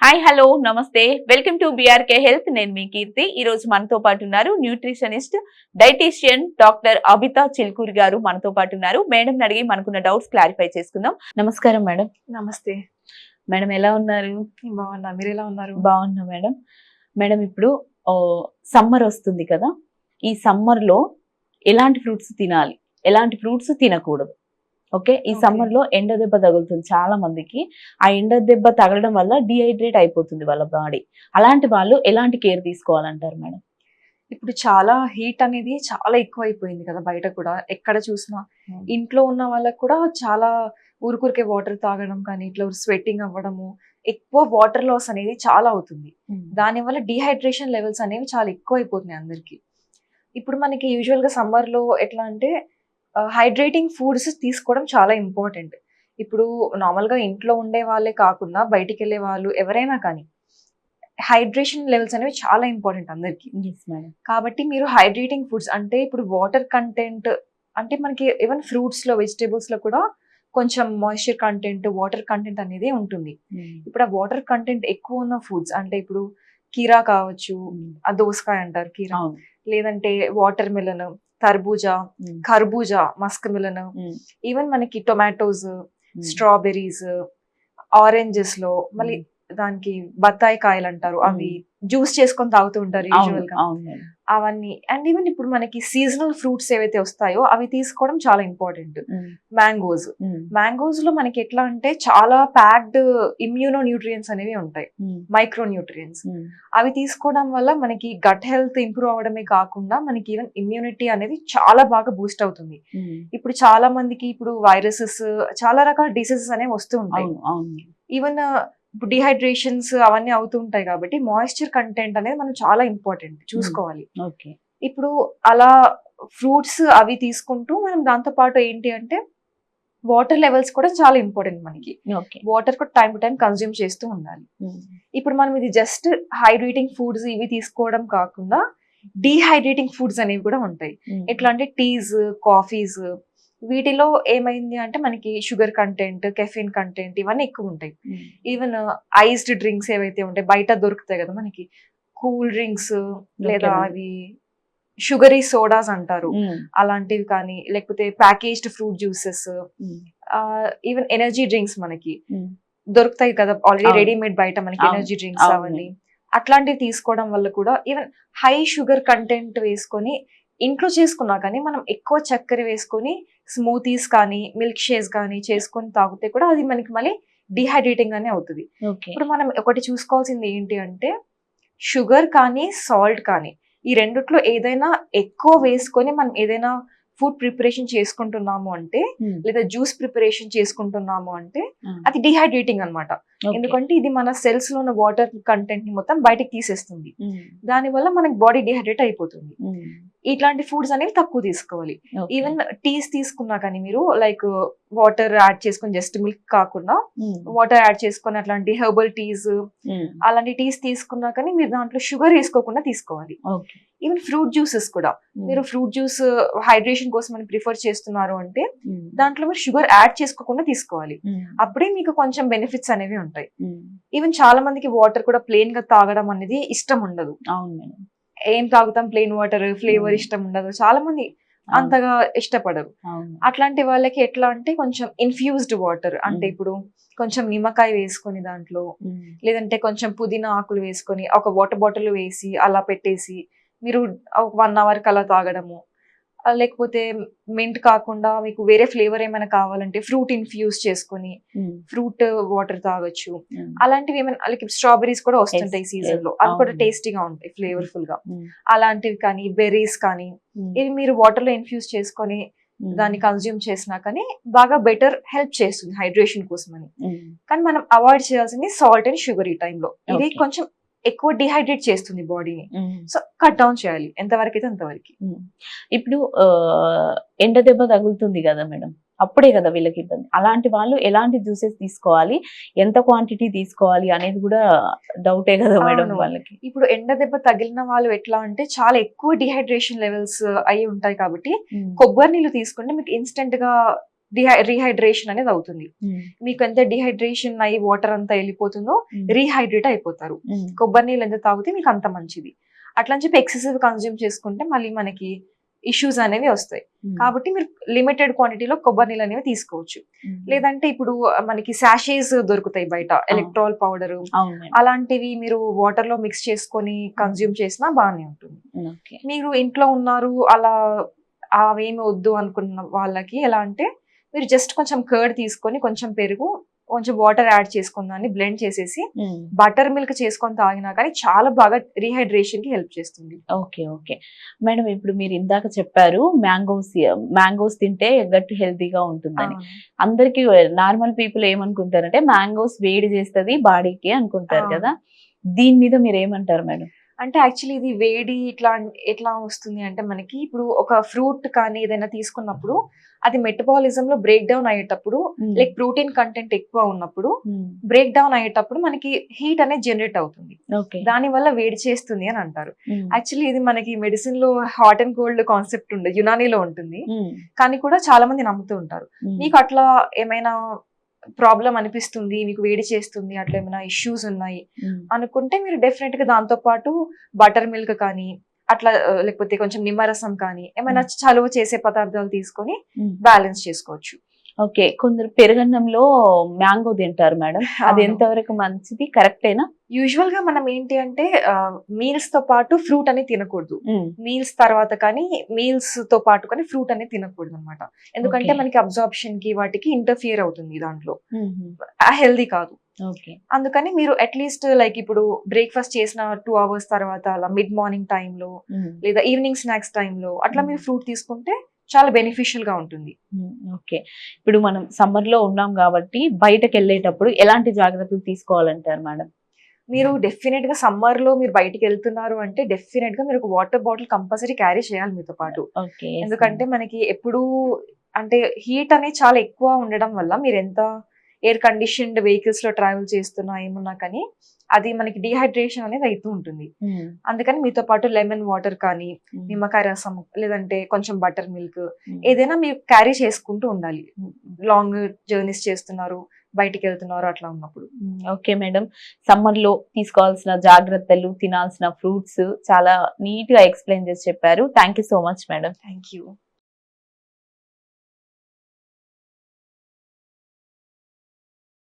Hi hello నమస్తే welcome to BRK health. నేను మీ కీర్తి. ఈ రోజు మనతో పాటు ఉన్నారు nutritionist dietitian doctor Abitha Chilkuri గారు మనతో పాటు ఉన్నారు. మేడం అడిగి మనకున్న డౌట్స్ క్లారిఫై చేసుకుందాం. నమస్కారం మేడం. నమస్తే మేడం, ఎలా ఉన్నారు? బాగున్నా, మీరు ఎలా ఉన్నారు? బాగున్నా మేడం. మేడం, ఇప్పుడు సమ్మర్ వస్తుంది కదా, ఈ సమ్మర్ లో ఎలాంటి ఫ్రూట్స్ తినాలి, ఎలాంటి ఫ్రూట్స్ తినకూడదు? ఓకే, ఈ సమ్మర్ లో ఎండ దెబ్బ తగులుతుంది చాలా మందికి. ఆ ఎండ దెబ్బ తగలడం వల్ల డిహైడ్రేట్ అయిపోతుంది వాళ్ళ బాడీ. అలాంటి వాళ్ళు ఎలాంటి కేర్ తీసుకోవాలంటారు మేడం? ఇప్పుడు చాలా హీట్ అనేది చాలా ఎక్కువ అయిపోయింది కదా, బయట కూడా ఎక్కడ చూసినా. ఇంట్లో ఉన్న వాళ్ళకి కూడా చాలా ఊరికే వాటర్ తాగడం కానీ ఇట్లా స్వెట్టింగ్ అవ్వడము, ఎక్కువ వాటర్ లాస్ అనేది చాలా అవుతుంది. దానివల్ల డిహైడ్రేషన్ లెవెల్స్ అనేవి చాలా ఎక్కువ అయిపోతున్నాయి అందరికి. ఇప్పుడు మనకి యూజువల్ గా సమ్మర్ లో ఎట్లా అంటే హైడ్రేటింగ్ ఫుడ్స్ తీసుకోవడం చాలా ఇంపార్టెంట్. ఇప్పుడు నార్మల్ గా ఇంట్లో ఉండే వాళ్ళే కాకుండా బయటికి వెళ్ళే వాళ్ళు ఎవరైనా కానీ హైడ్రేషన్ లెవెల్స్ అనేవి చాలా ఇంపార్టెంట్ అందరికి. కాబట్టి మీరు హైడ్రేటింగ్ ఫుడ్స్ అంటే ఇప్పుడు వాటర్ కంటెంట్, అంటే మనకి ఈవెన్ ఫ్రూట్స్ లో వెజిటేబుల్స్ లో కూడా కొంచెం మాయిశ్చర్ కంటెంట్, వాటర్ కంటెంట్ అనేది ఉంటుంది. ఇప్పుడు ఆ వాటర్ కంటెంట్ ఎక్కువ ఉన్న ఫుడ్స్ అంటే ఇప్పుడు కీరా కావచ్చు, ఆ దోసకాయ అంటారు కీరా, లేదంటే వాటర్ మిలన్, తర్బూజా, ఖర్బూజా, మస్క్ మిలన్, ఈవెన్ మనకి టొమాటోస్, స్ట్రాబెర్రీస్, ఆరెంజెస్ లో మళ్ళీ దానికి బత్తాయి కాయలు అంటారు, అవి జ్యూస్ చేసుకొని తాగుతూ ఉంటారు యూజువల్ గా, అవన్నీ. అండ్ ఈవెన్ ఇప్పుడు మనకి సీజనల్ ఫ్రూట్స్ ఏవైతే వస్తాయో అవి తీసుకోవడం చాలా ఇంపార్టెంట్. మ్యాంగోస్ లో మనకి ఎట్లా అంటే చాలా ప్యాక్డ్ ఇమ్యూనో న్యూట్రియన్స్ అనేవి ఉంటాయి, మైక్రో న్యూట్రియన్స్. అవి తీసుకోవడం వల్ల మనకి గట్ హెల్త్ ఇంప్రూవ్ అవడమే కాకుండా మనకి ఈవెన్ ఇమ్యూనిటీ అనేది చాలా బాగా బూస్ట్ అవుతుంది. ఇప్పుడు చాలా మందికి ఇప్పుడు వైరసెస్, చాలా రకాల డిసీజెస్ అనేవి వస్తూ ఉంటాయి. ఈవెన్ ఇప్పుడు డిహైడ్రేషన్స్ అవన్నీ అవుతుంటాయి కాబట్టి మాయిశ్చర్ కంటెంట్ అనేది మనం చాలా ఇంపార్టెంట్ చూసుకోవాలి. ఇప్పుడు అలా ఫ్రూట్స్ అవి తీసుకుంటూ మనం దాంతో పాటు ఏంటి అంటే వాటర్ లెవెల్స్ కూడా చాలా ఇంపార్టెంట్ మనకి. వాటర్ కూడా టైం టు టైం కన్జ్యూమ్ చేస్తూ ఉండాలి. ఇప్పుడు మనం ఇది జస్ట్ హైడ్రేటింగ్ ఫుడ్స్ ఇవి తీసుకోవడం కాకుండా డీహైడ్రేటింగ్ ఫుడ్స్ అనేవి కూడా ఉంటాయి. ఎట్లా అంటే టీస్, కాఫీస్, వీటిలో ఏమైంది అంటే మనకి షుగర్ కంటెంట్, కెఫిన్ కంటెంట్ ఇవన్నీ ఎక్కువ ఉంటాయి. ఈవెన్ ఐస్డ్ డ్రింక్స్ ఏవైతే ఉంటాయి బయట దొరుకుతాయి కదా మనకి, కూల్ డ్రింక్స్ లేదా అవి షుగరీ సోడాస్ అంటారు, అలాంటివి కానీ, లేకపోతే packaged fruit juices, even energy drinks మనకి దొరుకుతాయి కదా ఆల్రెడీ రెడీమేడ్ బయట మనకి ఎనర్జీ డ్రింక్స్ అవన్నీ. అట్లాంటివి తీసుకోవడం వల్ల కూడా ఈవెన్ హై షుగర్ కంటెంట్ వేసుకొని ఇంట్లో చేసుకున్నా కానీ మనం ఎక్కువ చక్కెర వేసుకొని స్మూతీస్ కానీ మిల్క్ షేక్స్ కానీ చేసుకొని తాగితే కూడా అది మనకి మళ్ళీ డిహైడ్రేటింగ్ అనే అవుతుంది. ఇప్పుడు మనం ఒకటి చూసుకోవాల్సింది ఏంటి అంటే షుగర్ కానీ సాల్ట్ కానీ ఈ రెండిట్లో ఏదైనా ఎక్కువ వేసుకొని మనం ఏదైనా ఫుడ్ ప్రిపరేషన్ చేసుకుంటున్నాము అంటే, లేదా జ్యూస్ ప్రిపరేషన్ చేసుకుంటున్నాము అంటే అది డిహైడ్రేటింగ్ అన్నమాట. ఎందుకంటే ఇది మన సెల్స్ లో ఉన్న వాటర్ కంటెంట్ ని మొత్తం బయటకు తీసేస్తుంది. దానివల్ల మనకి బాడీ డిహైడ్రేట్ అయిపోతుంది. ఇట్లాంటి ఫుడ్స్ అనేవి తక్కువ తీసుకోవాలి. ఈవెన్ టీస్ తీసుకున్నా కానీ మీరు లైక్ వాటర్ యాడ్ చేసుకొని, జస్ట్ మిల్క్ కాకుండా వాటర్ యాడ్ చేసుకొని అట్లాంటి హెర్బల్ టీస్ అలాంటి టీస్ తీసుకున్నా కానీ మీరు దాంట్లో షుగర్ వేసుకోకుండా తీసుకోవాలి. ఈవెన్ ఫ్రూట్ జ్యూసెస్ కూడా మీరు ఫ్రూట్ జ్యూస్ హైడ్రేషన్ కోసం అని ప్రిఫర్ చేస్తున్నారు అంటే దాంట్లో మీరు షుగర్ యాడ్ చేసుకోకుండా తీసుకోవాలి. అప్పుడే మీకు కొంచెం బెనిఫిట్స్ అనేవి ఉంటాయి. ఈవెన్ చాలా మందికి వాటర్ కూడా ప్లెయిన్ గా తాగడం అనేది ఇష్టం ఉండదు. ఏం తాగుతాం ప్లెయిన్ వాటర్, ఫ్లేవర్ ఇష్టం ఉండదు, చాలా మంది అంతగా ఇష్టపడరు. అట్లాంటి వాళ్ళకి ఎట్లా అంటే కొంచెం ఇన్ఫ్యూజ్డ్ వాటర్ అంటే ఇప్పుడు కొంచెం నిమ్మకాయ వేసుకొని దాంట్లో, లేదంటే కొంచెం పుదీనా ఆకులు వేసుకొని ఒక వాటర్ బాటిల్ వేసి అలా పెట్టేసి మీరు 1 hour అలా తాగడము, లేకపోతే మింట్ కాకుండా మీకు వేరే ఫ్లేవర్ ఏమైనా కావాలంటే ఫ్రూట్ ఇన్ఫ్యూజ్ చేసుకొని ఫ్రూట్ వాటర్ తాగొచ్చు. అలాంటివి ఏమైనా స్ట్రాబెరీస్ కూడా వస్తుంటాయి సీజన్ లో, అవి కూడా టేస్టీగా ఉంటాయి, ఫ్లేవర్ఫుల్ గా. అలాంటివి కానీ బెర్రీస్ కానీ ఇవి మీరు వాటర్ లో ఇన్ఫ్యూజ్ చేసుకొని దాన్ని కన్జ్యూమ్ చేసినా కానీ బాగా బెటర్ హెల్ప్ చేస్తుంది హైడ్రేషన్ కోసం అని. కానీ మనం అవాయిడ్ చేయాల్సింది సాల్ట్ అండ్ షుగర్ ఈ టైంలో. ఇది కొంచెం ఎక్కువ డిహైడ్రేట్ చేస్తుంది బాడీని. సో కట్ డౌన్ చేయాలి ఎంతవరకు అయితే అంతవరకు. ఇప్పుడు ఎండ దెబ్బ తగులుతుంది కదా మేడం, అప్పుడే కదా వీళ్ళకి ఇబ్బంది. అలాంటి వాళ్ళు ఎలాంటి జ్యూసెస్ తీసుకోవాలి, ఎంత క్వాంటిటీ తీసుకోవాలి అనేది కూడా డౌటే కదా మేడం వాళ్ళకి. ఇప్పుడు ఎండ దెబ్బ తగిలిన వాళ్ళు ఎట్లా అంటే చాలా ఎక్కువ డిహైడ్రేషన్ లెవెల్స్ అయి ఉంటాయి కాబట్టి కొబ్బరి నీళ్ళు తీసుకుంటే మీకు ఇన్స్టెంట్ గా రీహైడ్రేషన్ అనేది అవుతుంది. మీకు ఎంత డిహైడ్రేషన్ అయ్యి వాటర్ అంతా వెళ్ళిపోతుందో రీహైడ్రేట్ అయిపోతారు. కొబ్బరి నీళ్ళు ఎంత తాగితే మీకు అంత మంచిది. అట్లా అని చెప్పి ఎక్సెసివ్ కన్జ్యూమ్ చేసుకుంటే మళ్ళీ మనకి ఇష్యూస్ అనేవి వస్తాయి. కాబట్టి మీరు లిమిటెడ్ క్వాంటిటీలో కొబ్బరి నీళ్ళు అనేవి తీసుకోవచ్చు. లేదంటే ఇప్పుడు మనకి సాషేస్ దొరుకుతాయి బయట, ఎలక్ట్రాల్ పౌడర్ అలాంటివి మీరు వాటర్ లో మిక్స్ చేసుకొని కన్జ్యూమ్ చేసినా బాగానే ఉంటుంది. మీరు ఇంట్లో ఉన్నారు అలా అవేమి వద్దు అనుకున్న వాళ్ళకి ఎలా అంటే మీరు జస్ట్ కొంచెం కర్డ్ తీసుకొని కొంచెం పెరుగు కొంచెం వాటర్ యాడ్ చేసుకుని దాన్ని బ్లెండ్ చేసేసి బటర్ మిల్క్ చేసుకొని తాగినా కానీ చాలా బాగా రీహైడ్రేషన్ కి హెల్ప్ చేస్తుంది. ఓకే ఓకే మేడం, ఇప్పుడు మీరు ఇందాక చెప్పారు మ్యాంగోస్ తింటే గట్ హెల్తీగా ఉంటుందని. అందరికి నార్మల్ పీపుల్ ఏమనుకుంటారంటే మ్యాంగోస్ వేడి చేస్తుంది బాడీకి అనుకుంటారు కదా, దీని మీద మీరు ఏమంటారు మేడం? అంటే యాక్చువల్లీ ఇది వేడి ఎట్లా వస్తుంది అంటే మనకి ఇప్పుడు ఒక ఫ్రూట్ కానీ ఏదైనా తీసుకున్నప్పుడు అది మెటబాలిజం లో బ్రేక్ డౌన్ అయ్యేటప్పుడు లైక్ ప్రోటీన్ కంటెంట్ ఎక్కువ ఉన్నప్పుడు బ్రేక్ డౌన్ అయ్యేటప్పుడు మనకి హీట్ అనేది జనరేట్ అవుతుంది. దాని వల్ల వేడి చేస్తుంది అని అంటారు. యాక్చువల్లీ ఇది మనకి మెడిసిన్ లో హాట్ అండ్ కోల్డ్ కాన్సెప్ట్ ఉండదు, యునానీలో ఉంటుంది. కానీ కూడా చాలా మంది నమ్ముతూ ఉంటారు. మీకు అట్లా ఏమైనా ప్రాబ్లం అనిపిస్తుంది, మీకు వేడి చేస్తుంది, అట్లా ఏమైనా ఇష్యూస్ ఉన్నాయి అనుకుంటే మీరు డెఫినెట్ గా దాంతో పాటు బటర్ మిల్క్ కానీ అట్లా లేకపోతే కొంచెం నిమ్మరసం కానీ ఏమైనా చలువ చేసే పదార్థాలు తీసుకొని బ్యాలెన్స్ చేసుకోవచ్చు. ఓకే, కొందరు పెరుగన్నంలో మ్యాంగో తింటారు మేడం, అది ఎంతవరకు మంచిది, కరెక్టేనా? యూజువల్ గా మనం ఏంటి అంటే మీల్స్ తో పాటు ఫ్రూట్ అనేది తినకూడదు. మీల్స్ తర్వాత కానీ మీల్స్ తో పాటు కానీ ఫ్రూట్ అనేది తినకూడదు అనమాట. ఎందుకంటే మనకి అబ్జార్ప్షన్ కి వాటికి ఇంటర్ఫియర్ అవుతుంది, దాంట్లో హెల్దీ కాదు. అందుకని మీరు అట్లీస్ట్ లైక్ ఇప్పుడు బ్రేక్ఫాస్ట్ చేసిన 2 hours తర్వాత అలా మిడ్ మార్నింగ్ టైంలో లేదా ఈవినింగ్ స్నాక్స్ టైంలో అట్లా మీరు ఫ్రూట్ తీసుకుంటే చాలా బెనిఫిషియల్ గా ఉంటుంది. ఓకే, ఇప్పుడు మనం సమ్మర్ లో ఉన్నాం కాబట్టి బయటకు వెళ్ళేటప్పుడు ఎలాంటి జాగ్రత్తలు తీసుకోవాలంటారు మేడం? మీరు డెఫినెట్ గా సమ్మర్ లో మీరు బయటికి వెళ్తున్నారు అంటే డెఫినెట్ గా మీరు ఒక వాటర్ బాటిల్ కంపల్సరీ క్యారీ చేయాలి మీతో పాటు. ఎందుకంటే మనకి ఎప్పుడు అంటే హీట్ అనేది చాలా ఎక్కువ ఉండడం వల్ల మీరు ఎంత ఎయిర్ కండిషన్డ్ వెహికల్స్ లో ట్రావెల్ చేస్తున్నా ఏమున్నా కానీ అది మనకి డిహైడ్రేషన్ అనేది అవుతూ ఉంటుంది. అందుకని మీతో పాటు లెమన్ వాటర్ కానీ నిమ్మకాయ రసం లేదంటే కొంచెం బటర్ మిల్క్ ఏదైనా మీరు క్యారీ చేసుకుంటూ ఉండాలి. లాంగ్ జర్నీస్ చేస్తున్నారు, బయటికి వెళ్తున్నారు అట్లా ఉన్నప్పుడు. ఓకే మేడం, సమ్మర్ లో తీసుకోవాల్సిన జాగ్రత్తలు, తినాల్సిన ఫ్రూట్స్ చాలా నీట్ గా ఎక్స్ప్లెయిన్ చేసి చెప్పారు. Thank you so much madam. Thank you.